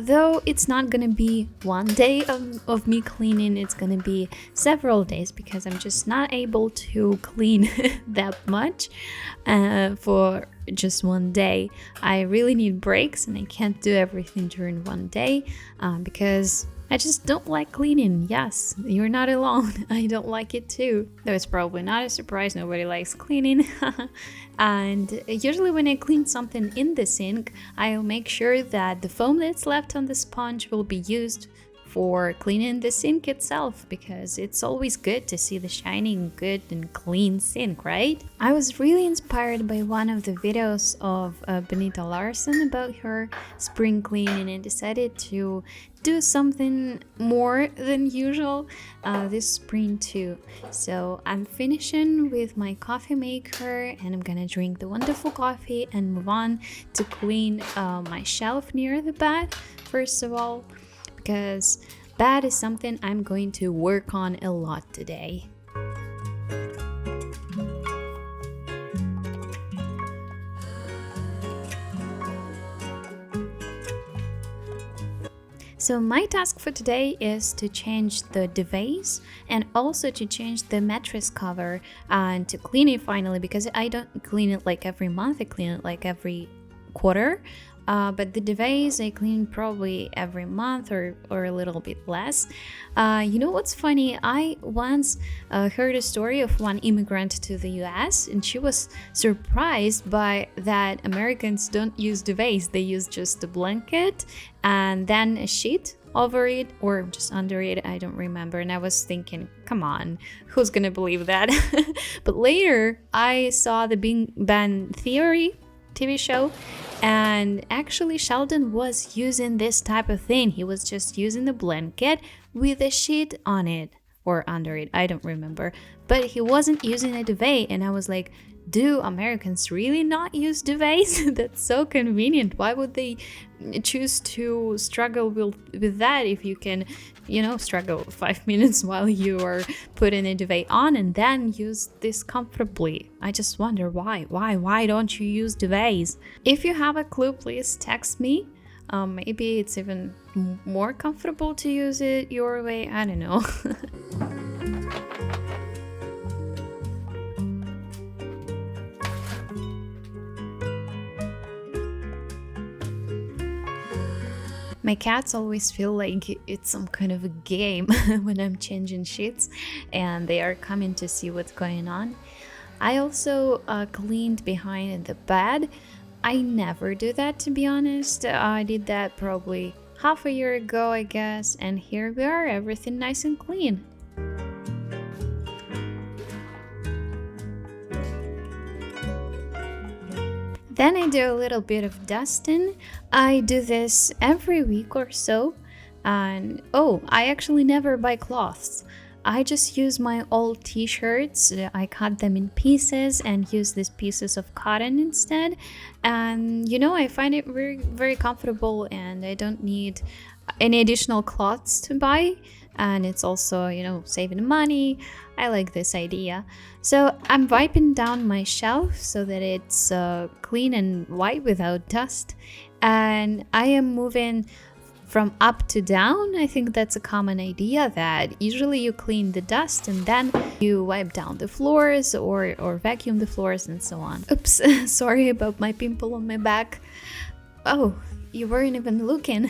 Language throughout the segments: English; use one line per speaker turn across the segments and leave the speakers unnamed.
Though it's not gonna be one day of me cleaning, it's gonna be several days because I'm just not able to clean that much for just one day. I really need breaks and I can't do everything during one day because I just don't like cleaning. Yes, you're not alone. I don't like it too. Though it's probably not a surprise, nobody likes cleaning. And usually when I clean something in the sink, I'll make sure that the foam that's left on the sponge will be used for cleaning the sink itself, because it's always good to see the shining, good and clean sink, right? I was really inspired by one of the videos of Benita Larson about her spring cleaning and decided to do something more than usual this spring too. So I'm finishing with my coffee maker and I'm gonna drink the wonderful coffee and move on to clean my shelf near the bed first of all, because that is something I'm going to work on a lot today. So my task for today is to change the duvets and also to change the mattress cover and to clean it finally, because I don't clean it like every month, I clean it like every quarter. But the duvets I clean probably every month or a little bit less. You know what's funny? I once heard a story of one immigrant to the US, and she was surprised by that Americans don't use duvets. They use just a blanket and then a sheet over it or just under it, I don't remember. And I was thinking, come on, who's gonna believe that? But later I saw the Big Bang Theory TV show, and actually Sheldon was using this type of thing. He was just using the blanket with a sheet on it or under it, I don't remember, but he wasn't using a duvet. And I was like, do Americans really not use duvets? That's so convenient. Why would they choose to struggle with that if you can, struggle 5 minutes while you are putting a duvet on and then use this comfortably? I just wonder why don't you use duvets? If you have a clue, please text me. Maybe it's even more comfortable to use it your way. I don't know. My cats always feel like it's some kind of a game when I'm changing sheets and they are coming to see what's going on. I also cleaned behind the bed. I never do that, to be honest. I did that probably half a year ago, I guess, and here we are, everything nice and clean. Then I do a little bit of dusting. I do this every week or so. And I actually never buy cloths. I just use my old t-shirts. I cut them in pieces and use these pieces of cotton instead. And I find it very, very comfortable and I don't need any additional cloths to buy. And it's also, saving money. I like this idea. So I'm wiping down my shelf so that it's clean and white without dust. And I am moving from up to down. I think that's a common idea, that usually you clean the dust and then you wipe down the floors or vacuum the floors and so on. Oops, sorry about my pimple on my back. Oh, you weren't even looking.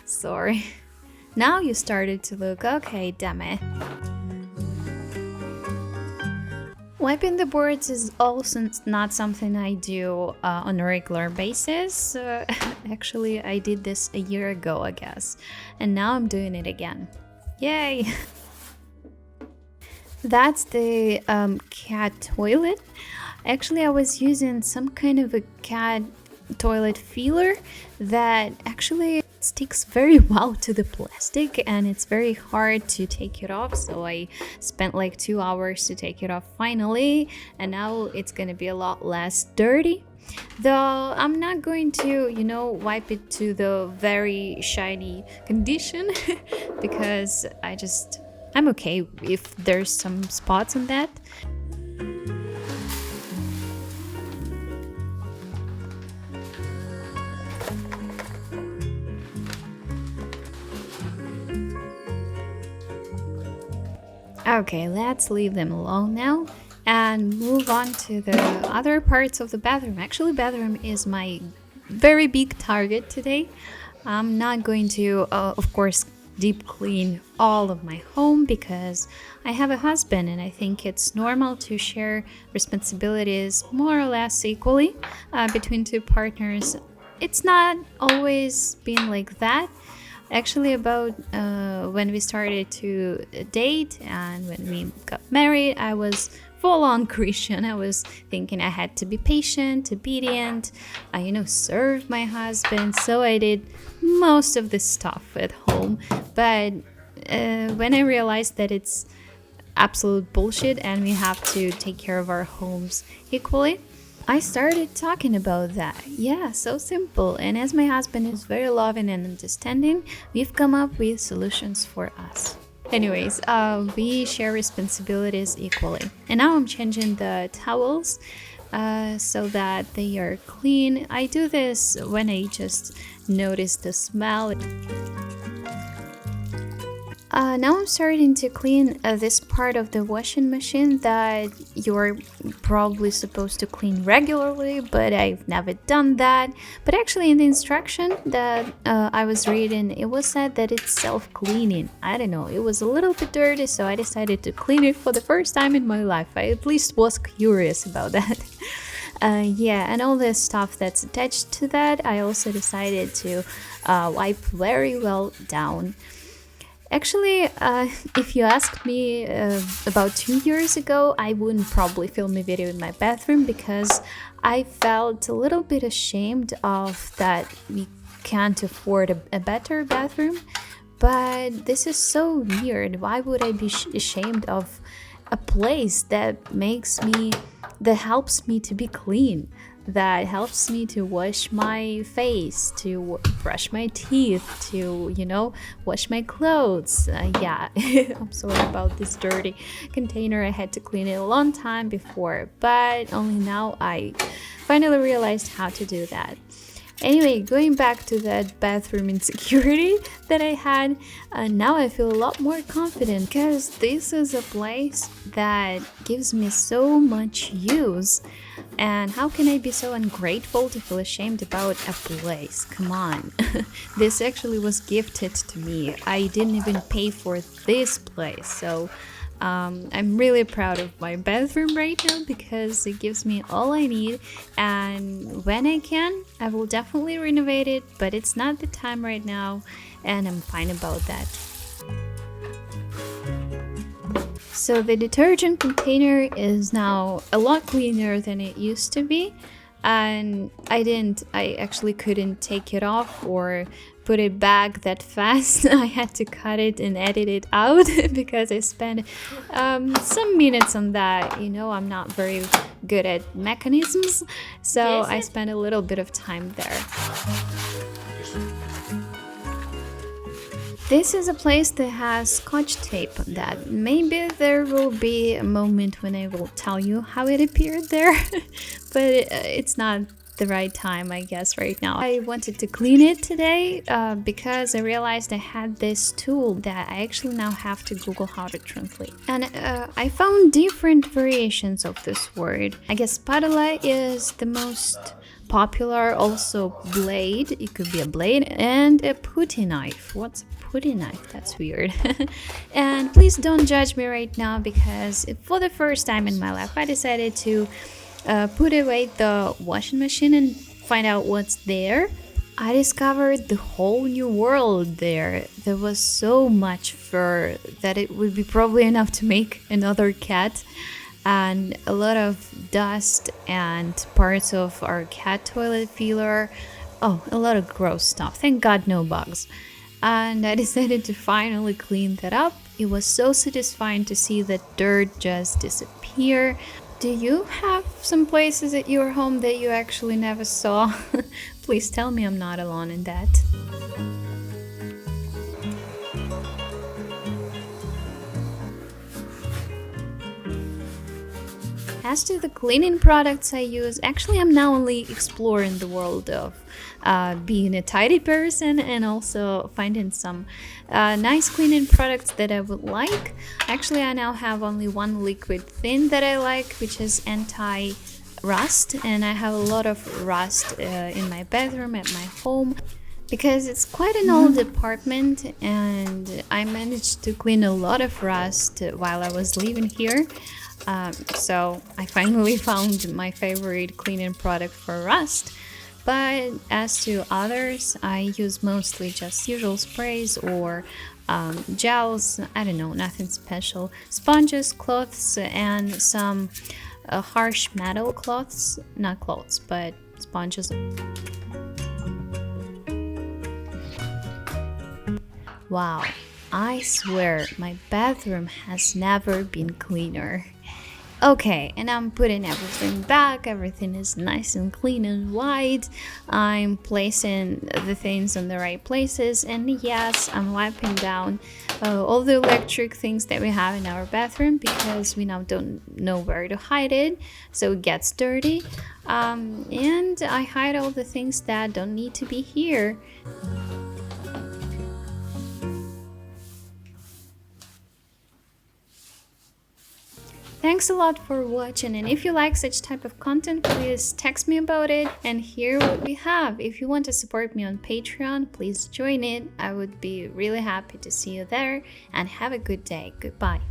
Sorry. Now you started to look. Okay, damn it. Wiping the boards is also not something I do on a regular basis. Actually, I did this a year ago, I guess. And now I'm doing it again. Yay! That's the cat toilet. Actually, I was using some kind of a cat toilet feeler that actually sticks very well to the plastic and it's very hard to take it off, so I spent like 2 hours to take it off finally, and now it's gonna be a lot less dirty. Though I'm not going to, wipe it to the very shiny condition because I'm okay if there's some spots on that. Okay, let's leave them alone now and move on to the other parts of the bathroom. Actually, bathroom is my very big target today. I'm not going to, of course, deep clean all of my home because I have a husband and I think it's normal to share responsibilities more or less equally between two partners. It's not always been like that. Actually, about when we started to date and when we got married, I was full on Christian. I was thinking I had to be patient, obedient, serve my husband. So I did most of the stuff at home. But when I realized that it's absolute bullshit and we have to take care of our homes equally, I started talking about that. Yeah, so simple. And as my husband is very loving and understanding, we've come up with solutions for us. Anyways, we share responsibilities equally. And now I'm changing the towels so that they are clean. I do this when I just notice the smell. Now I'm starting to clean this part of the washing machine that you're probably supposed to clean regularly, but I've never done that. But actually in the instruction that I was reading, it was said that it's self-cleaning. I don't know, it was a little bit dirty, so I decided to clean it for the first time in my life. I at least was curious about that. Yeah, and all the stuff that's attached to that, I also decided to wipe very well down. Actually, if you asked me about 2 years ago, I wouldn't probably film a video in my bathroom because I felt a little bit ashamed of that we can't afford a better bathroom. But this is so weird. Why would I be ashamed of a place that helps me to be clean? That helps me to wash my face, to brush my teeth, to, wash my clothes. Yeah, I'm sorry about this dirty container. I had to clean it a long time before, but only now I finally realized how to do that. Anyway, going back to that bathroom insecurity that I had, now I feel a lot more confident because this is a place that gives me so much use. And how can I be so ungrateful to feel ashamed about a place? Come on. This actually was gifted to me. I didn't even pay for this place. So I'm really proud of my bathroom right now because it gives me all I need, and when I can, I will definitely renovate it, but it's not the time right now, and I'm fine about that. So the detergent container is now a lot cleaner than it used to be, and I actually couldn't take it off or put it back that fast. I had to cut it and edit it out because I spent some minutes on that. I'm not very good at mechanisms, so I spent a little bit of time there. This is a place that has Scotch tape on that. Maybe there will be a moment when I will tell you how it appeared there, but it's not the right time, I guess, right now. I wanted to clean it today because I realized I had this tool that I actually now have to Google how to translate. And I found different variations of this word. I guess spatula is the most popular, also blade. It could be a blade, and a putty knife. What's a putty knife? That's weird. And please don't judge me right now because for the first time in my life I decided to put away the washing machine and find out what's there. I discovered the whole new world there. There was so much fur that it would be probably enough to make another cat, and a lot of dust and parts of our cat toilet filler. Oh, a lot of gross stuff. Thank God no bugs. And I decided to finally clean that up. It was so satisfying to see the dirt just disappear. Do you have some places at your home that you actually never saw? Please tell me I'm not alone in that. as to the cleaning products I use, actually I'm now only exploring the world of being a tidy person and also finding some nice cleaning products that I would like. Actually, I now have only one liquid thing that I like, which is anti-rust, and I have a lot of rust in my bedroom at my home because it's quite an old apartment, and I managed to clean a lot of rust while I was living here. So I finally found my favorite cleaning product for rust. But as to others, I use mostly just usual sprays or gels. I don't know, nothing special. Sponges, cloths, and some harsh metal cloths. Not cloths, but sponges. Wow, I swear my bathroom has never been cleaner. Okay, and I'm putting everything back. Everything is nice and clean and white. I'm placing the things in the right places, and yes, I'm wiping down all the electric things that we have in our bathroom because we now don't know where to hide it, so it gets dirty. And I hide all the things that don't need to be here. Thanks a lot for watching, and if you like such type of content, please text me about it and hear what we have. If you want to support me on Patreon, please join it. I would be really happy to see you there, and have a good day. Goodbye.